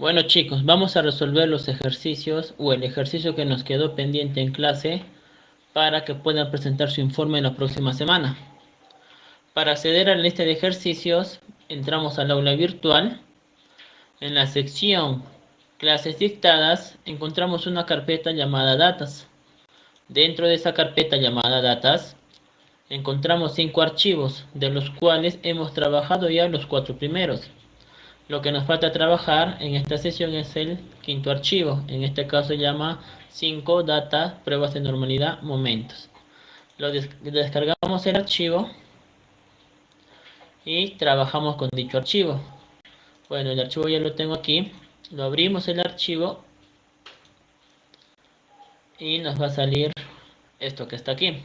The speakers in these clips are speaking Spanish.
Bueno chicos, vamos a resolver los ejercicios o el ejercicio que nos quedó pendiente en clase para que puedan presentar su informe la próxima semana. Para acceder a la lista de ejercicios, entramos al aula virtual. En la sección clases dictadas, encontramos una carpeta llamada datas. Dentro de esa carpeta llamada datas, encontramos 5 archivos, de los cuales hemos trabajado ya los 4 primeros. Lo que nos falta trabajar en esta sesión es el quinto archivo. En este caso se llama 5 data, pruebas de normalidad, momentos. Descargamos el archivo y trabajamos con dicho archivo. Bueno, el archivo ya lo tengo aquí. Lo abrimos el archivo y nos va a salir esto que está aquí.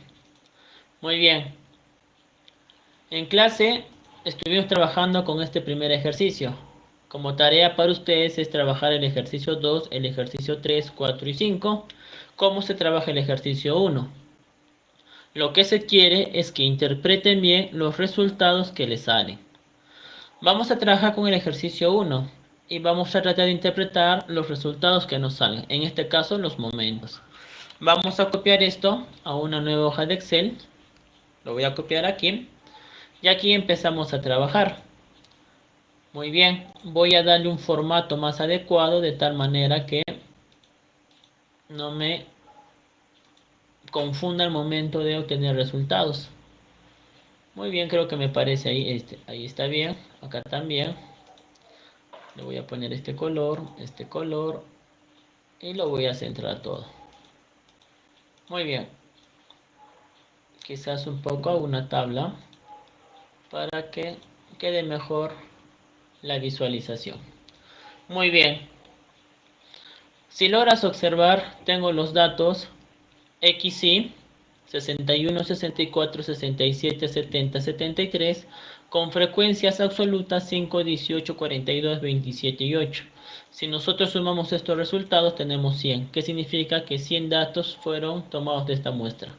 Muy bien. En clase estuvimos trabajando con este primer ejercicio. Como tarea para ustedes es trabajar el ejercicio 2, el ejercicio 3, 4 y 5. ¿Cómo se trabaja el ejercicio 1? Lo que se quiere es que interpreten bien los resultados que les salen. Vamos a trabajar con el ejercicio 1 y vamos a tratar de interpretar los resultados que nos salen. En este caso, los momentos. Vamos a copiar esto a una nueva hoja de Excel. Lo voy a copiar aquí. Y aquí empezamos a trabajar. Muy bien, voy a darle un formato más adecuado de tal manera que no me confunda el momento de obtener resultados. Muy bien, creo que me parece ahí, ahí está bien, acá también. Le voy a poner este color y lo voy a centrar todo. Muy bien, quizás un poco hago una tabla para que quede mejor la visualización. Muy bien. Si logras observar, tengo los datos XY 61, 64, 67, 70, 73 con frecuencias absolutas 5, 18, 42, 27 y 8. Si nosotros sumamos estos resultados tenemos 100, que significa que 100 datos fueron tomados de esta muestra.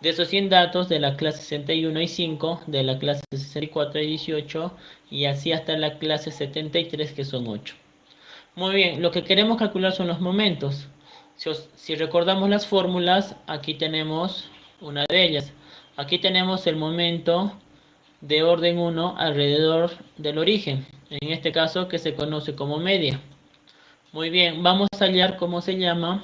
De esos 100 datos de la clase 61 y 5, de la clase 64 y 18 y así hasta la clase 73 que son 8. Muy bien, lo que queremos calcular son los momentos. Si recordamos las fórmulas, aquí tenemos una de ellas. Aquí tenemos el momento de orden 1 alrededor del origen. En este caso que se conoce como media. Muy bien, vamos a hallar cómo se llama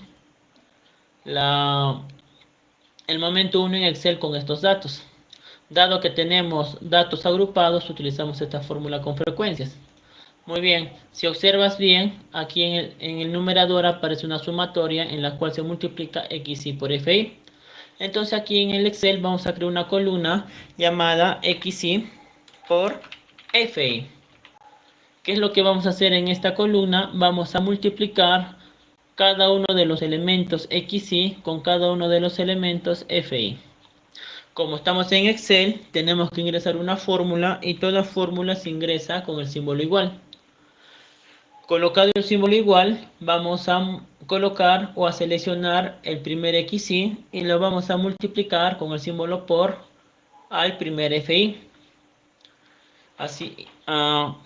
el momento 1 en Excel con estos datos. Dado que tenemos datos agrupados, utilizamos esta fórmula con frecuencias. Muy bien, si observas bien, aquí en el numerador aparece una sumatoria en la cual se multiplica XY por FI. Entonces aquí en el Excel vamos a crear una columna llamada XY por FI. ¿Qué es lo que vamos a hacer en esta columna? Vamos a multiplicar cada uno de los elementos XY con cada uno de los elementos FI. Como estamos en Excel, tenemos que ingresar una fórmula y toda fórmula se ingresa con el símbolo igual. Colocado el símbolo igual, vamos a colocar o a seleccionar el primer XY y lo vamos a multiplicar con el símbolo por al primer FI. Así,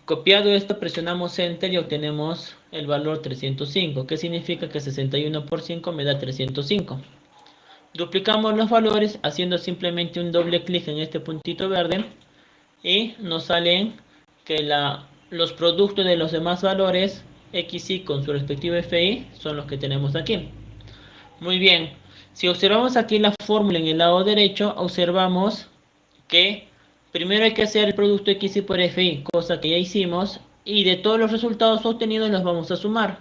copiado esto, presionamos Enter y obtenemos el valor 305, que significa que 61 por 5 me da 305. Duplicamos los valores haciendo simplemente un doble clic en este puntito verde y nos salen que los productos de los demás valores XY con su respectivo FI son los que tenemos aquí. Muy bien, si observamos aquí la fórmula en el lado derecho, observamos que primero hay que hacer el producto XY por FI, cosa que ya hicimos, y de todos los resultados obtenidos los vamos a sumar.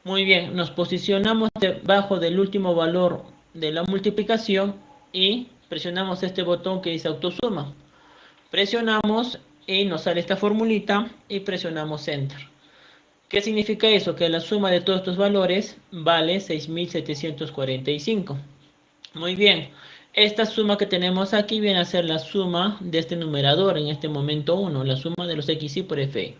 Muy bien, nos posicionamos debajo del último valor de la multiplicación y presionamos este botón que dice autosuma. Presionamos y nos sale esta formulita y presionamos Enter. ¿Qué significa eso? Que la suma de todos estos valores vale 6.745. Muy bien, esta suma que tenemos aquí viene a ser la suma de este numerador en este momento 1, la suma de los XY por FI.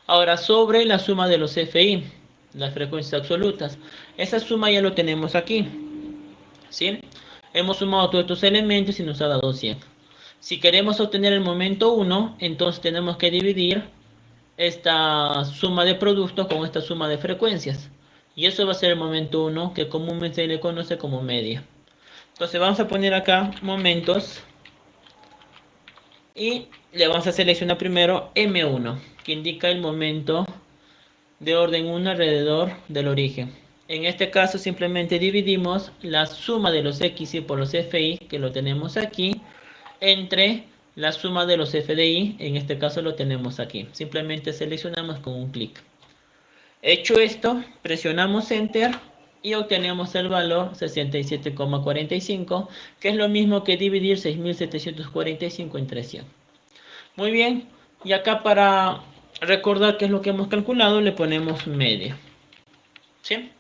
Ahora sobre la suma de los FI, las frecuencias absolutas, esa suma ya lo tenemos aquí, ¿sí? Hemos sumado todos estos elementos y nos ha dado 100. Si queremos obtener el momento 1, entonces tenemos que dividir esta suma de productos con esta suma de frecuencias. Y eso va a ser el momento 1, que comúnmente se le conoce como media. Entonces vamos a poner acá momentos y le vamos a seleccionar primero M1, que indica el momento de orden 1 alrededor del origen. En este caso simplemente dividimos la suma de los XY por los FI, que lo tenemos aquí, entre la suma de los FDI, en este caso lo tenemos aquí. Simplemente seleccionamos con un clic. Hecho esto, presionamos Enter y obtenemos el valor 67,45, que es lo mismo que dividir 6.745 entre 100. Muy bien, y acá para recordar qué es lo que hemos calculado, le ponemos media. ¿Sí?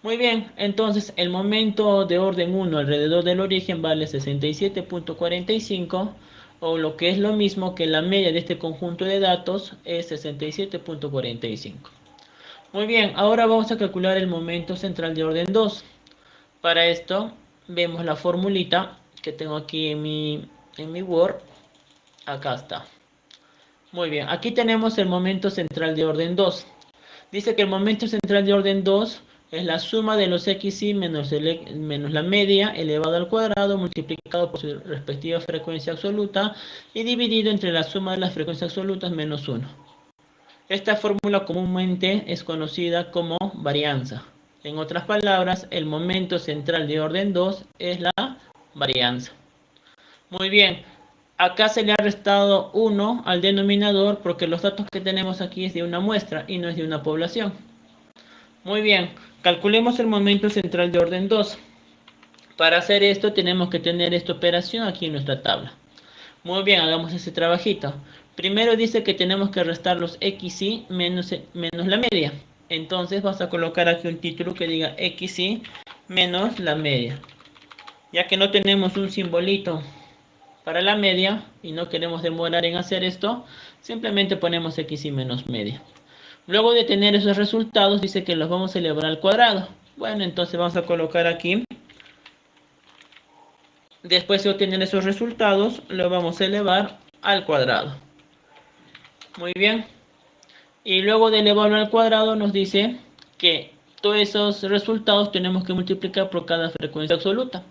Muy bien, entonces el momento de orden 1 alrededor del origen vale 67,45, o lo que es lo mismo que la media de este conjunto de datos es 67,45. Muy bien, ahora vamos a calcular el momento central de orden 2. Para esto vemos la formulita que tengo aquí en mi Word. Acá está. Muy bien, aquí tenemos el momento central de orden 2. Dice que el momento central de orden 2 es la suma de los XY menos la media elevado al cuadrado multiplicado por su respectiva frecuencia absoluta y dividido entre la suma de las frecuencias absolutas menos 1. Esta fórmula comúnmente es conocida como varianza. En otras palabras, el momento central de orden 2 es la varianza. Muy bien, acá se le ha restado 1 al denominador porque los datos que tenemos aquí es de una muestra y no es de una población. Muy bien, calculemos el momento central de orden 2. Para hacer esto tenemos que tener esta operación aquí en nuestra tabla. Muy bien, hagamos ese trabajito. Primero dice que tenemos que restar los XY menos la media. Entonces vas a colocar aquí un título que diga XY menos la media. Ya que no tenemos un simbolito para la media y no queremos demorar en hacer esto, simplemente ponemos XY menos media. Luego de tener esos resultados dice que los vamos a elevar al cuadrado. Bueno, entonces vamos a colocar aquí. Después de obtener esos resultados, lo vamos a elevar al cuadrado. Muy bien. Y luego de elevarlo al cuadrado nos dice que todos esos resultados tenemos que multiplicar por cada frecuencia absoluta.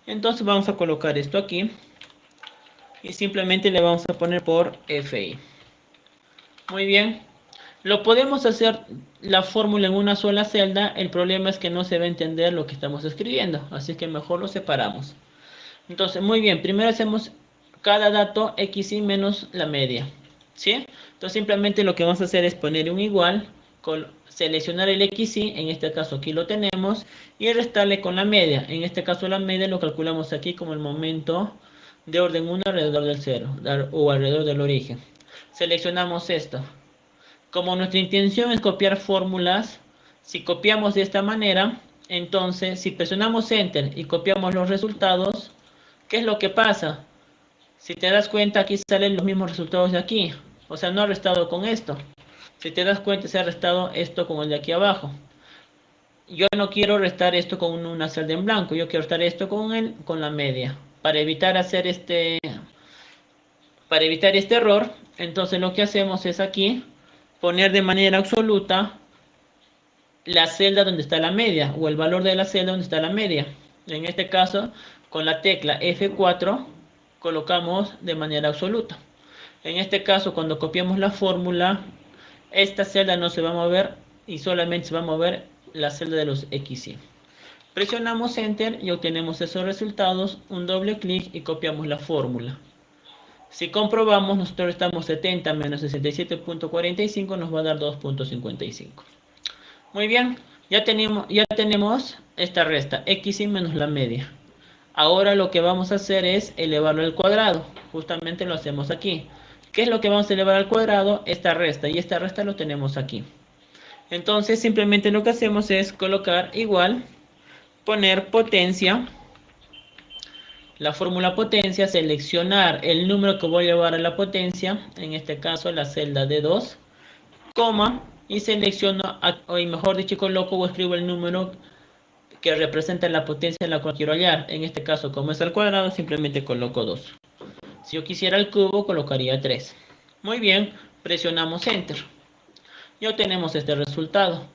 Entonces vamos a colocar esto aquí. Y simplemente le vamos a poner por FI. Muy bien. Lo podemos hacer la fórmula en una sola celda. El problema es que no se va a entender lo que estamos escribiendo. Así que mejor lo separamos. Entonces, muy bien, primero hacemos cada dato XY menos la media, ¿sí? Entonces simplemente lo que vamos a hacer es poner un igual, seleccionar el XY, en este caso aquí lo tenemos, y restarle con la media. En este caso la media lo calculamos aquí como el momento de orden 1 alrededor del 0, o alrededor del origen. Seleccionamos esto. Como nuestra intención es copiar fórmulas, si copiamos de esta manera, entonces si presionamos Enter y copiamos los resultados, ¿qué es lo que pasa? Si te das cuenta, aquí salen los mismos resultados de aquí. O sea, no ha restado con esto. Si te das cuenta, se ha restado esto con el de aquí abajo. Yo no quiero restar esto con una celda en blanco. Yo quiero restar esto con la media. Para evitar este error, entonces lo que hacemos es aquí poner de manera absoluta la celda donde está la media, o el valor de la celda donde está la media. En este caso, con la tecla F4 colocamos de manera absoluta. En este caso, cuando copiamos la fórmula, esta celda no se va a mover y solamente se va a mover la celda de los XY. Presionamos Enter y obtenemos esos resultados, un doble clic y copiamos la fórmula. Si comprobamos, nosotros estamos 70 menos 67,45 nos va a dar 2,55. Muy bien, ya tenemos esta resta, XY menos la media. Ahora lo que vamos a hacer es elevarlo al cuadrado. Justamente lo hacemos aquí. ¿Qué es lo que vamos a elevar al cuadrado? Esta resta. Y esta resta lo tenemos aquí. Entonces simplemente lo que hacemos es colocar igual, poner potencia, la fórmula potencia, seleccionar el número que voy a llevar a la potencia, en este caso la celda D2, coma, y selecciono, o mejor dicho, coloco o escribo el número que representa la potencia en la cual quiero hallar. En este caso, como es al cuadrado, simplemente coloco 2. Si yo quisiera el cubo, colocaría 3. Muy bien, Presionamos Enter y obtenemos este resultado.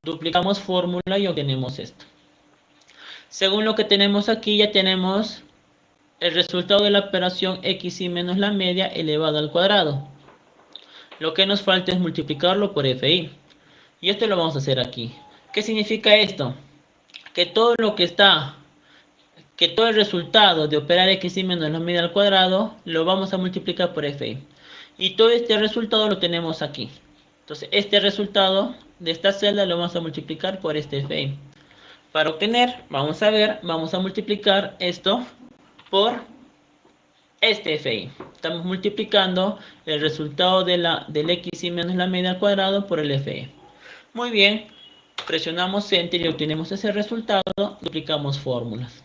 Duplicamos fórmula y obtenemos esto. Según lo que tenemos aquí, ya tenemos el resultado de la operación xy menos la media elevado al cuadrado. Lo que nos falta es multiplicarlo por fi. Y esto lo vamos a hacer aquí. ¿Qué significa esto? Que todo el resultado de operar xy menos la media al cuadrado lo vamos a multiplicar por fi. Y todo este resultado lo tenemos aquí. Entonces, este resultado de esta celda lo vamos a multiplicar por este fi. Para obtener, vamos a multiplicar esto por este fi. Estamos multiplicando el resultado del xy menos la media al cuadrado por el fi. Muy bien, presionamos Enter y obtenemos ese resultado, duplicamos fórmulas.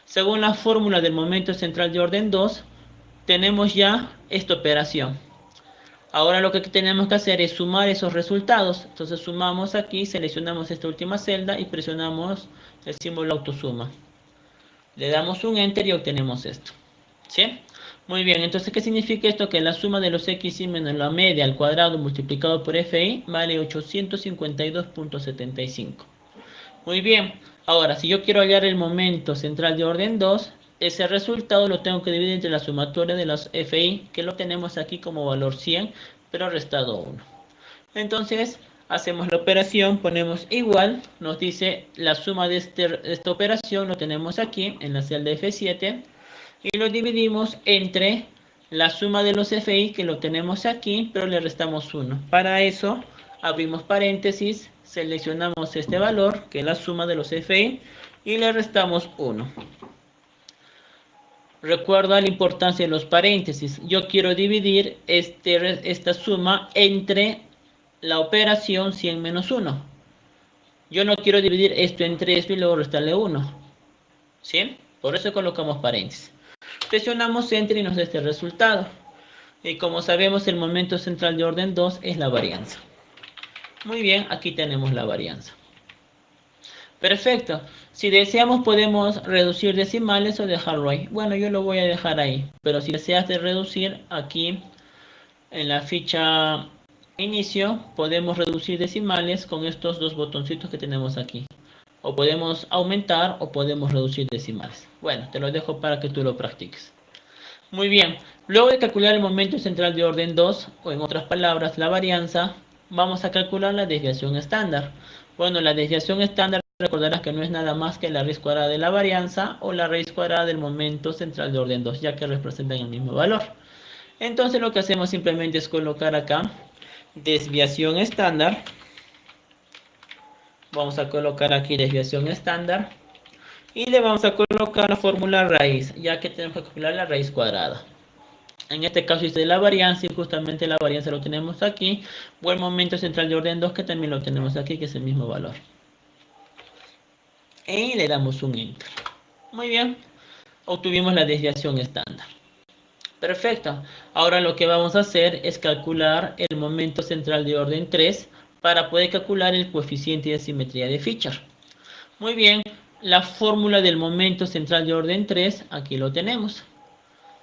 Según la fórmula del momento central de orden 2, tenemos ya esta operación. Ahora lo que tenemos que hacer es sumar esos resultados. Entonces sumamos aquí, seleccionamos esta última celda y presionamos el símbolo autosuma. Le damos un Enter y obtenemos esto. ¿Sí? Muy bien, entonces ¿qué significa esto? Que la suma de los xy menos la media al cuadrado multiplicado por fi vale 852.75. Muy bien, ahora si yo quiero hallar el momento central de orden 2, ese resultado lo tengo que dividir entre la sumatoria de los fi, que lo tenemos aquí como valor 100, pero restado 1. Entonces hacemos la operación, ponemos igual, nos dice la suma de esta operación, lo tenemos aquí en la celda F7, y lo dividimos entre la suma de los fi, que lo tenemos aquí, pero le restamos 1. Para eso abrimos paréntesis, seleccionamos este valor, que es la suma de los fi, y le restamos 1. Recuerda la importancia de los paréntesis. Yo quiero dividir esta suma entre la operación 100 menos 1. Yo no quiero dividir esto entre esto y luego restarle 1. ¿Sí? Por eso colocamos paréntesis. Presionamos Enter y nos da este resultado. Y como sabemos, el momento central de orden 2 es la varianza. Muy bien, aquí tenemos la varianza. Perfecto. Si deseamos podemos reducir decimales o dejarlo ahí. Bueno, yo lo voy a dejar ahí. Pero si deseas de reducir, aquí en la ficha inicio podemos reducir decimales con estos dos botoncitos que tenemos aquí. O podemos aumentar o podemos reducir decimales. Bueno, te lo dejo para que tú lo practiques. Muy bien. Luego de calcular el momento central de orden 2, o en otras palabras, la varianza, vamos a calcular la desviación estándar. Bueno, la desviación estándar, recordarás que no es nada más que la raíz cuadrada de la varianza o la raíz cuadrada del momento central de orden 2, ya que representan el mismo valor. Entonces lo que hacemos simplemente es colocar acá desviación estándar. Vamos a colocar aquí desviación estándar. Y le vamos a colocar la fórmula raíz, ya que tenemos que calcular la raíz cuadrada. En este caso hice la varianza y justamente la varianza lo tenemos aquí. O el momento central de orden 2 que también lo tenemos aquí, que es el mismo valor. Y le damos un Enter. Muy bien. Obtuvimos la desviación estándar. Perfecto. Ahora lo que vamos a hacer es calcular el momento central de orden 3 para poder calcular el coeficiente de simetría de Fischer. Muy bien. La fórmula del momento central de orden 3, aquí lo tenemos.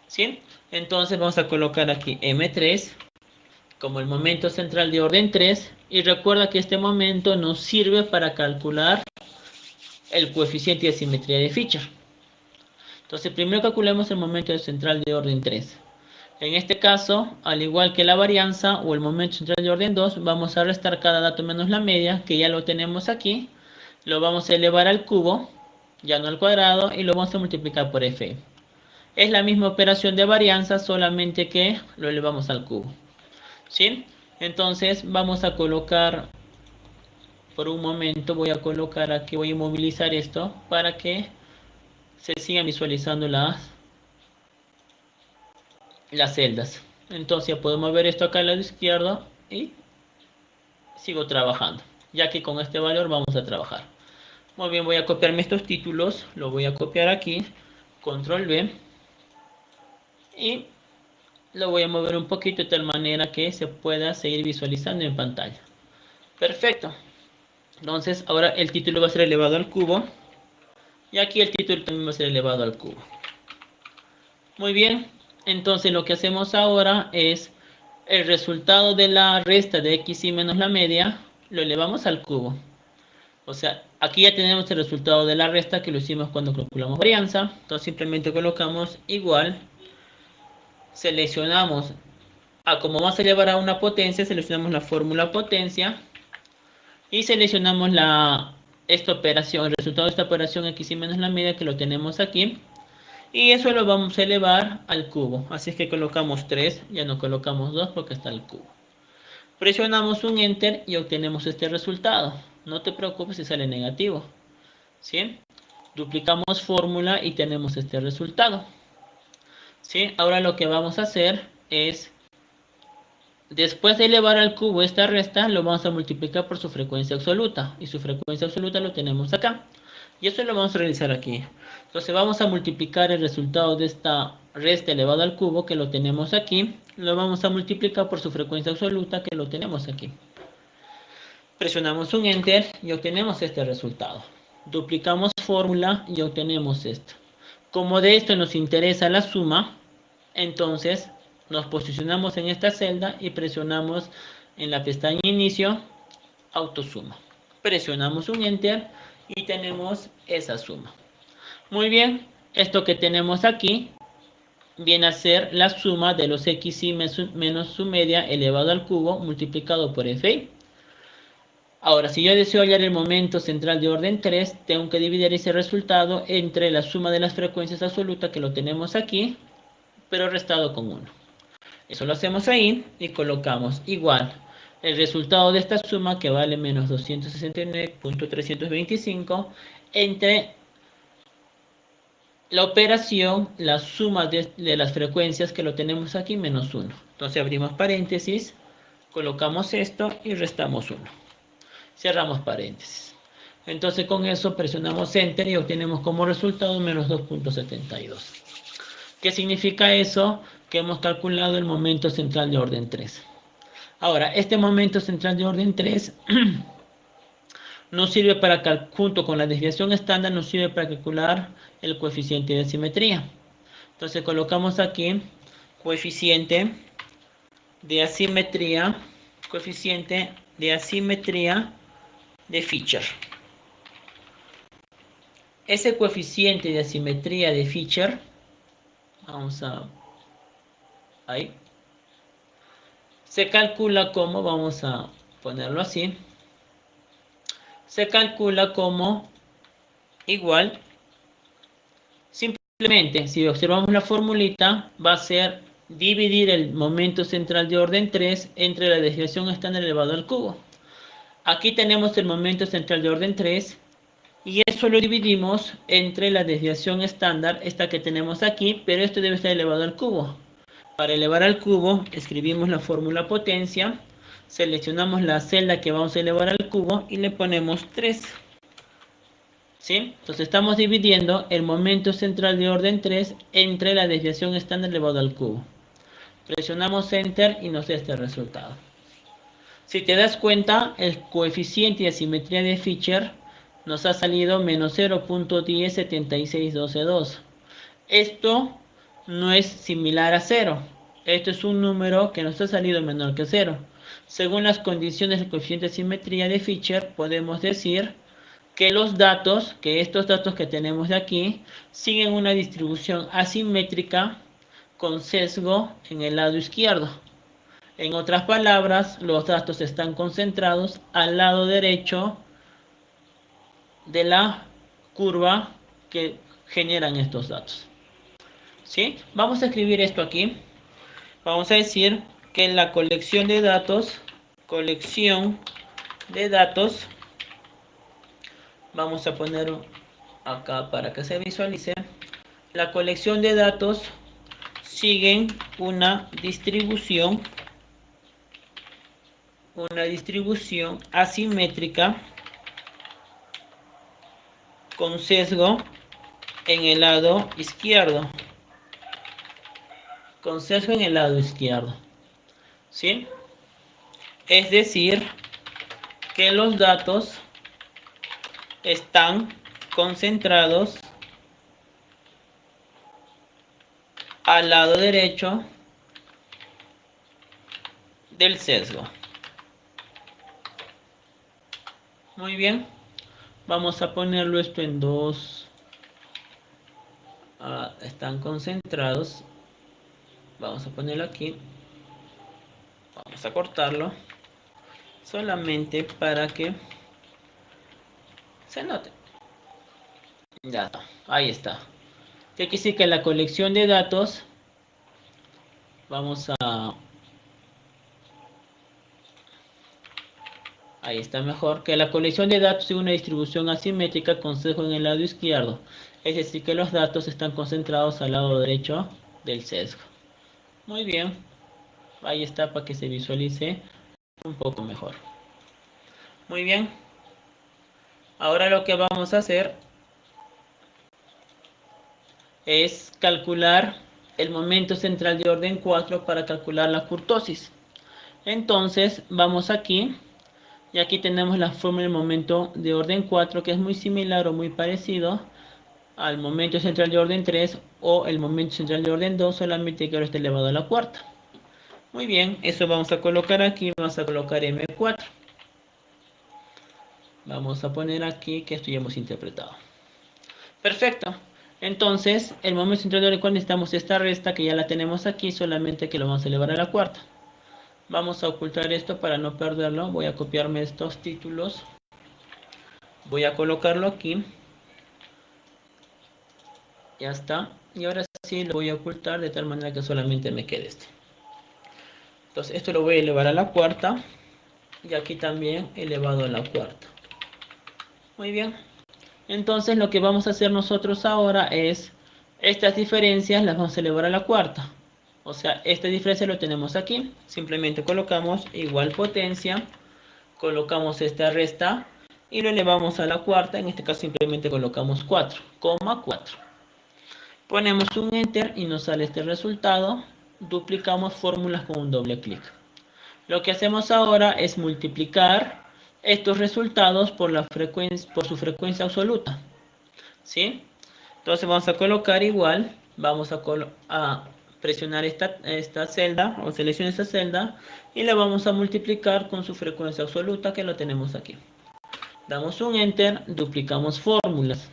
¿Sí? Entonces vamos a colocar aquí M3 como el momento central de orden 3. Y recuerda que este momento nos sirve para calcular el coeficiente de simetría de Fischer. Entonces primero calculemos el momento central de orden 3. En este caso, al igual que la varianza o el momento central de orden 2, vamos a restar cada dato menos la media, que ya lo tenemos aquí. Lo vamos a elevar al cubo, ya no al cuadrado, y lo vamos a multiplicar por f. Es la misma operación de varianza, solamente que lo elevamos al cubo. ¿Sí? Entonces vamos a colocar, por un momento voy a colocar aquí, voy a inmovilizar esto para que se sigan visualizando las celdas. Entonces ya podemos ver esto acá al lado izquierdo y sigo trabajando, ya que con este valor vamos a trabajar. Muy bien, voy a copiarme estos títulos, lo voy a copiar aquí, control V, y lo voy a mover un poquito de tal manera que se pueda seguir visualizando en pantalla. Perfecto. Entonces ahora el título va a ser elevado al cubo, y aquí el título también va a ser elevado al cubo. Muy bien, entonces lo que hacemos ahora es el resultado de la resta de x y menos la media lo elevamos al cubo. O sea, aquí ya tenemos el resultado de la resta que lo hicimos cuando calculamos varianza. Entonces simplemente colocamos igual, seleccionamos, como vamos a llevar a una potencia, seleccionamos la fórmula potencia y seleccionamos esta operación, el resultado de esta operación x y menos la media que lo tenemos aquí. Y eso lo vamos a elevar al cubo. Así es que colocamos 3, ya no colocamos 2 porque está el cubo. Presionamos un Enter y obtenemos este resultado. No te preocupes si sale negativo. ¿Sí? Duplicamos fórmula y tenemos este resultado. ¿Sí? Ahora lo que vamos a hacer es, después de elevar al cubo esta resta, lo vamos a multiplicar por su frecuencia absoluta. Y su frecuencia absoluta lo tenemos acá. Y eso lo vamos a realizar aquí. Entonces vamos a multiplicar el resultado de esta resta elevado al cubo, que lo tenemos aquí. Lo vamos a multiplicar por su frecuencia absoluta, que lo tenemos aquí. Presionamos un Enter y obtenemos este resultado. Duplicamos fórmula y obtenemos esto. Como de esto nos interesa la suma, entonces nos posicionamos en esta celda y presionamos en la pestaña Inicio, Autosuma. Presionamos un Enter y tenemos esa suma. Muy bien, esto que tenemos aquí viene a ser la suma de los xy menos su media elevado al cubo multiplicado por fi. Ahora, si yo deseo hallar el momento central de orden 3, tengo que dividir ese resultado entre la suma de las frecuencias absolutas, que lo tenemos aquí, pero restado con 1. Eso lo hacemos ahí y colocamos igual el resultado de esta suma, que vale menos 269.325, entre la operación, la suma de las frecuencias, que lo tenemos aquí, menos 1. Entonces abrimos paréntesis, colocamos esto y restamos 1. Cerramos paréntesis. Entonces con eso presionamos Enter y obtenemos como resultado menos 2.72. ¿Qué significa eso? Que hemos calculado el momento central de orden 3. Ahora, este momento central de orden 3 nos sirve para, junto con la desviación estándar, nos sirve para calcular el coeficiente de asimetría. Entonces colocamos aquí coeficiente de asimetría, de Fisher. Ese coeficiente de asimetría de Fisher, ahí, se calcula como, vamos a ponerlo así, se calcula como igual, simplemente, si observamos la formulita, va a ser dividir el momento central de orden 3 entre la desviación estándar elevado al cubo. Aquí tenemos el momento central de orden 3 y eso lo dividimos entre la desviación estándar, esta que tenemos aquí, pero esto debe estar elevado al cubo. Para elevar al cubo, escribimos la fórmula potencia, seleccionamos la celda que vamos a elevar al cubo y le ponemos 3. ¿Sí? Entonces estamos dividiendo el momento central de orden 3 entre la desviación estándar elevado al cubo. Presionamos Enter y nos da este resultado. Si te das cuenta, el coeficiente de asimetría de Fisher nos ha salido menos 0.1076212. Esto no es similar a 0. Esto es un número que nos ha salido menor que 0. Según las condiciones del coeficiente de asimetría de Fisher, podemos decir que estos datos que tenemos de aquí siguen una distribución asimétrica con sesgo en el lado izquierdo. En otras palabras, los datos están concentrados al lado derecho de la curva que generan estos datos. ¿Sí? Vamos a escribir esto aquí. Vamos a decir que la colección de datos, vamos a poner acá para que se visualice. La colección de datos siguen una distribución asimétrica con sesgo en el lado izquierdo. ¿Sí? Es decir, que los datos están concentrados al lado derecho del sesgo. Muy bien. Vamos a ponerlo esto en dos. Están concentrados. Vamos a ponerlo aquí. Vamos a cortarlo. Solamente para que se note. Ya está. Ahí está. Que aquí sí que la colección de datos. Vamos a... Ahí está mejor. Que la colección de datos sigue una distribución asimétrica con sesgo en el lado izquierdo. Es decir, que los datos están concentrados al lado derecho del sesgo. Muy bien. Ahí está para que se visualice un poco mejor. Muy bien. Ahora lo que vamos a hacer es calcular el momento central de orden 4 para calcular la kurtosis. Entonces vamos aquí. Y aquí tenemos la fórmula del momento de orden 4, que es muy similar o muy parecido al momento central de orden 3 o el momento central de orden 2, solamente que ahora está elevado a la cuarta. Muy bien, eso vamos a colocar aquí, vamos a colocar M4. Vamos a poner aquí que esto ya hemos interpretado. Perfecto. Entonces, el momento central de orden 4 necesitamos esta resta que ya la tenemos aquí, solamente que lo vamos a elevar a la cuarta. Vamos a ocultar esto para no perderlo. Voy a copiarme estos títulos. Voy a colocarlo aquí. Ya está. Y ahora sí lo voy a ocultar de tal manera que solamente me quede este. Entonces esto lo voy a elevar a la cuarta. Y aquí también elevado a la cuarta. Muy bien. Entonces lo que vamos a hacer nosotros ahora es... Estas diferencias las vamos a elevar a la cuarta. O sea, esta diferencia lo tenemos aquí. Simplemente colocamos igual potencia. Colocamos esta resta. Y lo elevamos a la cuarta. En este caso simplemente colocamos 4,4. Ponemos un enter y nos sale este resultado. Duplicamos fórmulas con un doble clic. Lo que hacemos ahora es multiplicar estos resultados por su frecuencia absoluta. ¿Sí? Entonces vamos a colocar igual. Vamos a presionar esta celda o seleccionar esta celda y la vamos a multiplicar con su frecuencia absoluta, que lo tenemos aquí. Damos un enter, duplicamos fórmulas.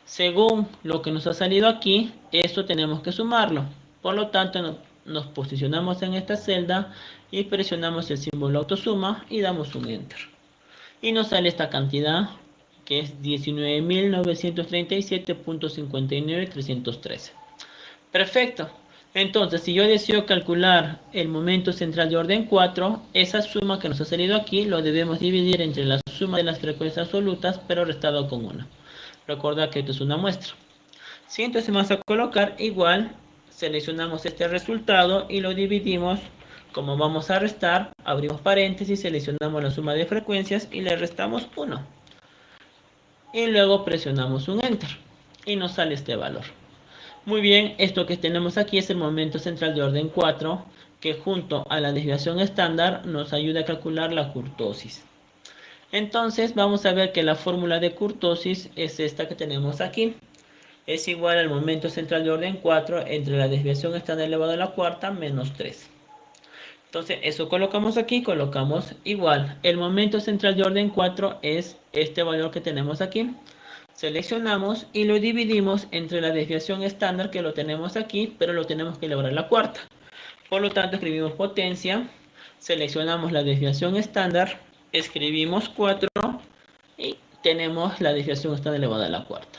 Según lo que nos ha salido aquí, esto tenemos que sumarlo. Por lo tanto, nos posicionamos en esta celda y presionamos el símbolo autosuma y damos un enter. Y nos sale esta cantidad, que es 19.937.59.313. Perfecto. Entonces, si yo deseo calcular el momento central de orden 4, esa suma que nos ha salido aquí lo debemos dividir entre la suma de las frecuencias absolutas, pero restado con 1. Recuerda que esto es una muestra. ¿Sí? Entonces vamos a colocar igual, seleccionamos este resultado y lo dividimos. Como vamos a restar, abrimos paréntesis, seleccionamos la suma de frecuencias y le restamos 1. Y luego presionamos un enter y nos sale este valor. Muy bien, esto que tenemos aquí es el momento central de orden 4, que junto a la desviación estándar nos ayuda a calcular la kurtosis. Entonces vamos a ver que la fórmula de kurtosis es esta que tenemos aquí. Es igual al momento central de orden 4 entre la desviación estándar elevado a la cuarta menos 3. Entonces eso colocamos aquí, colocamos igual. El momento central de orden 4 es este valor que tenemos aquí. Seleccionamos y lo dividimos entre la desviación estándar, que lo tenemos aquí, pero lo tenemos que elevar a la cuarta. Por lo tanto escribimos potencia, seleccionamos la desviación estándar, escribimos 4 y tenemos la desviación estándar elevada a la cuarta.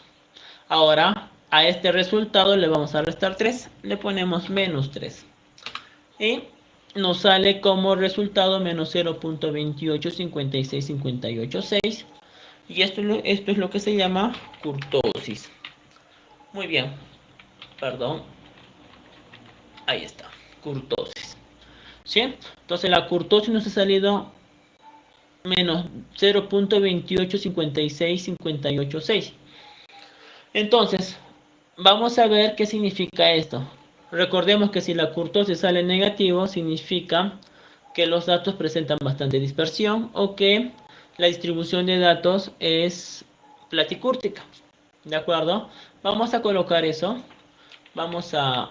Ahora a este resultado le vamos a restar 3, le ponemos menos 3 y nos sale como resultado menos 0.2856586. Y esto es lo que se llama kurtosis. Muy bien, perdón, ahí está, kurtosis. ¿Sí? Entonces la kurtosis nos ha salido menos 0.2856586. Entonces, vamos a ver qué significa esto. Recordemos que si la kurtosis sale negativo, significa que los datos presentan bastante dispersión o que la distribución de datos es platicúrtica. ¿De acuerdo? Vamos a colocar eso. Vamos a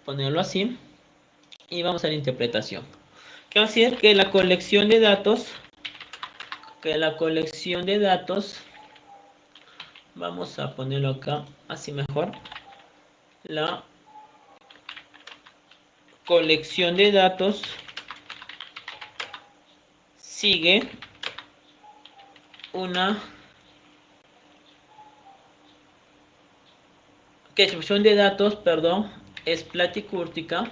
ponerlo así. Y vamos a la interpretación. ¿Qué va a decir? Que la colección de datos, vamos a ponerlo acá, así mejor. La colección de datos sigue una distribución de datos, perdón, es platicúrtica.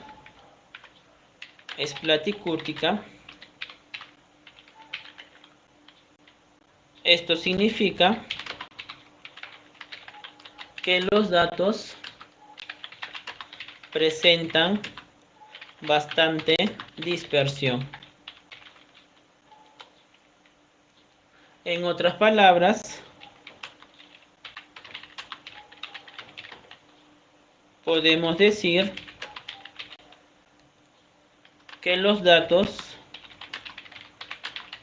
Esto significa que los datos presentan bastante dispersión. En otras palabras, podemos decir que los datos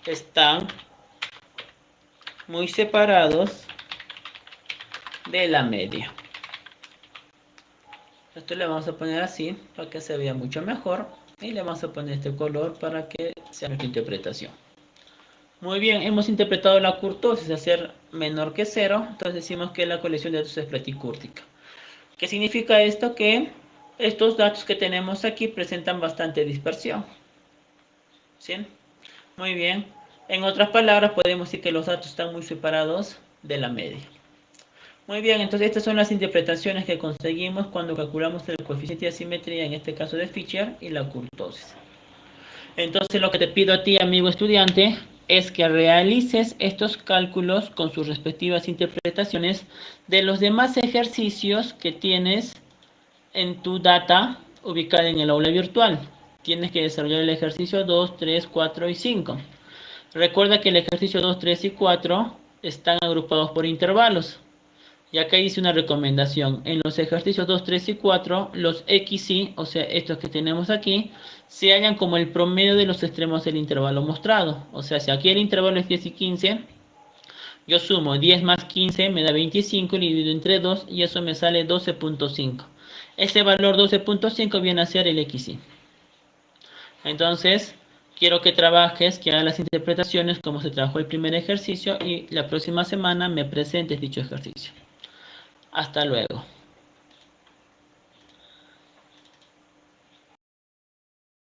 están muy separados de la media. Esto le vamos a poner así para que se vea mucho mejor y le vamos a poner este color para que sea nuestra interpretación. Muy bien, hemos interpretado la kurtosis a ser menor que 0, entonces decimos que la colección de datos es platicúrtica. ¿Qué significa esto? Que estos datos que tenemos aquí presentan bastante dispersión. ¿Sí? Muy bien. En otras palabras, podemos decir que los datos están muy separados de la media. Muy bien, entonces estas son las interpretaciones que conseguimos cuando calculamos el coeficiente de asimetría, en este caso de Fisher, y la kurtosis. Entonces lo que te pido a ti, amigo estudiante, es que realices estos cálculos con sus respectivas interpretaciones de los demás ejercicios que tienes en tu data ubicada en el aula virtual. Tienes que desarrollar el ejercicio 2, 3, 4 y 5. Recuerda que el ejercicio 2, 3 y 4 están agrupados por intervalos. Y acá hice una recomendación. En los ejercicios 2, 3 y 4, los XY, o sea, estos que tenemos aquí, se hallan como el promedio de los extremos del intervalo mostrado. O sea, si aquí el intervalo es 10 y 15, yo sumo 10 más 15 me da 25, y divido entre 2 y eso me sale 12.5. Ese valor 12.5 viene a ser el XY. Entonces, quiero que trabajes, que hagas las interpretaciones como se trabajó el primer ejercicio y la próxima semana me presentes dicho ejercicio. Hasta luego.